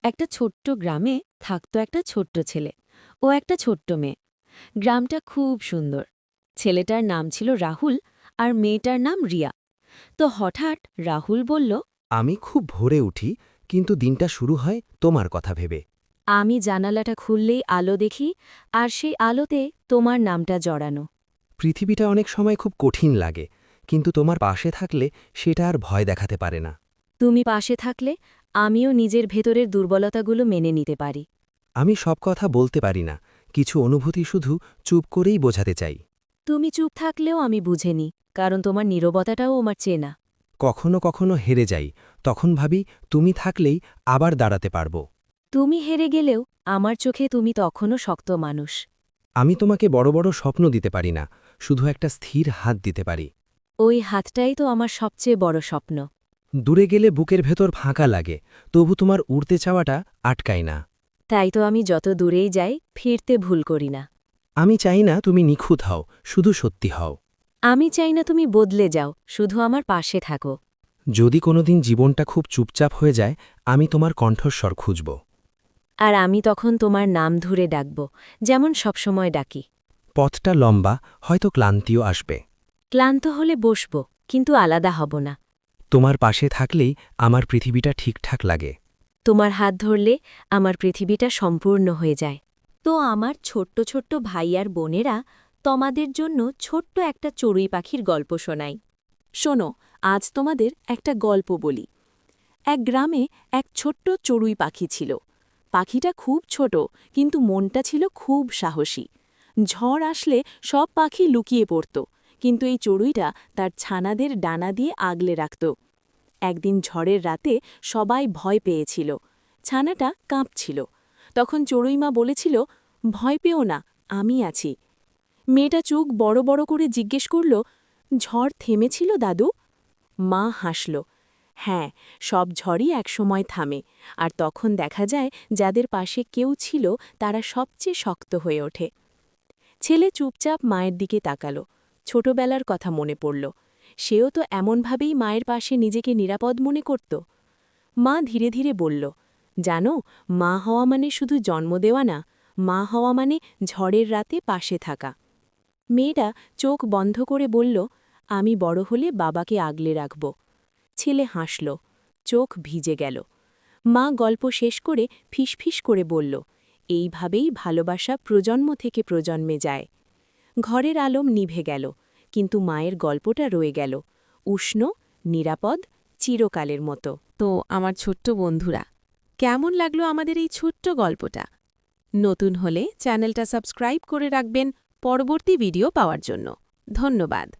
একটা ছোট্ট গ্রামে থাকত একটা ছোট্ট ছেলে ও একটা ছোট্ট মেয়ে। গ্রামটা খুব সুন্দর। ছেলেটার নাম ছিল রাহুল আর মেয়েটার নাম রিয়া। তো হঠাৎ রাহুল বলল, আমি খুব ভোরে উঠি, কিন্তু দিনটা শুরু হয় তোমার কথা ভেবে। আমি জানালাটা খুললেই আলো দেখি, আর সেই আলোতে তোমার নামটা জড়ানো। পৃথিবীটা অনেক সময় খুব কঠিন লাগে, কিন্তু তোমার পাশে থাকলে সেটা আর ভয় দেখাতে পারে না। তুমি পাশে থাকলে আমিও নিজের ভেতরের দুর্বলতাগুলো মেনে নিতে পারি। আমি সব কথা বলতে পারি না, কিছু অনুভূতি শুধু চুপ করেই বোঝাতে চাই। তুমি চুপ থাকলেও আমি বুঝেনি, কারণ তোমার নীরবতাটাও আমার চেনা। কখনো কখনো হেরে যাই, তখন ভাবি তুমি থাকলেই আবার দাঁড়াতে পারব। তুমি হেরে গেলেও আমার চোখে তুমি তখনও শক্ত মানুষ। আমি তোমাকে বড় বড় স্বপ্ন দিতে পারি না, শুধু একটা স্থির হাত দিতে পারি। ওই হাতটাই তো আমার সবচেয়ে বড় স্বপ্ন। দূরে গেলে বুকের ভেতর ফাঁকা লাগে, তবু তোমার উড়তে চাওয়াটা আটকায় না। তাই তো আমি যত দূরেই যাই ফিরতে ভুল করি না। আমি চাই না তুমি নিখুঁত হও, শুধু সত্যি হও। আমি চাই না তুমি বদলে যাও, শুধু আমার পাশে থাকো। যদি কোনোদিন জীবনটা খুব চুপচাপ হয়ে যায়, আমি তোমার কণ্ঠস্বর খুঁজব। আর আমি তখন তোমার নাম ধরে ডাকব, যেমন সবসময় ডাকি। পথটা লম্বা, হয়তো ক্লান্তিও আসবে। ক্লান্ত হলে বসব, কিন্তু আলাদা হব না। তোমার পাশে থাকলেই আমার পৃথিবীটা ঠিকঠাক লাগে। তোমার হাত ধরলে আমার পৃথিবীটা সম্পূর্ণ হয়ে যায়। তো আমার ছোট্ট ছোট্ট ভাই আর বোনেরা, তোমাদের জন্য ছোট্ট একটা চড়ুই পাখির গল্প শোনাই। শোনো, আজ তোমাদের একটা গল্প বলি। এক গ্রামে এক ছোট্ট চড়ুই পাখি ছিল। পাখিটা খুব ছোট, কিন্তু মনটা ছিল খুব সাহসী। ঝড় আসলে সব পাখি লুকিয়ে পড়ত, কিন্তু এই চড়ুইটা তার ছানাদের ডানা দিয়ে আগলে রাখত। একদিন ঝড়ের রাতে সবাই ভয় পেয়েছিল। ছানাটা কাঁপছিল। তখন চড়ুইমা বলেছিল, ভয় পেও না, আমি আছি। মেয়েটা চোখ বড় বড় করে জিজ্ঞেস করল, ঝড় থেমেছিল দাদু? মা হাসল, হ্যাঁ, সব ঝড়ই একসময় থামে, আর তখন দেখা যায় যাদের পাশে কেউ ছিল তারা সবচেয়ে শক্ত হয়ে ওঠে। ছেলে চুপচাপ মায়ের দিকে তাকাল। ছোটবেলার কথা মনে পড়ল। সেও তো এমনভাবেই মায়ের পাশে নিজেকে নিরাপদ মনে করত। মা ধীরে ধীরে বলল, জানো, মা হওয়া মানে শুধু জন্ম দেওয়া না, মা হওয়া মানে ঝড়ের রাতে পাশে থাকা। মেয়েটা চোখ বন্ধ করে বলল, আমি বড় হলে বাবাকে আগলে রাখব। ছেলে হাসল, চোখ ভিজে গেল। মা গল্প শেষ করে ফিসফিস করে বলল, এইভাবেই ভালোবাসা প্রজন্ম থেকে প্রজন্মে যায়। ঘরের আলোম নিভে গেল, কিন্তু মায়ের গল্পটা রয়ে গেল, উষ্ণ, নিরাপদ, চিরকালের মতো। তো আমার ছোট্ট বন্ধুরা, কেমন লাগলো আমাদের এই ছোট্ট গল্পটা? নতুন হলে চ্যানেলটা সাবস্ক্রাইব করে রাখবেন পরবর্তী ভিডিও পাওয়ার জন্য। ধন্যবাদ।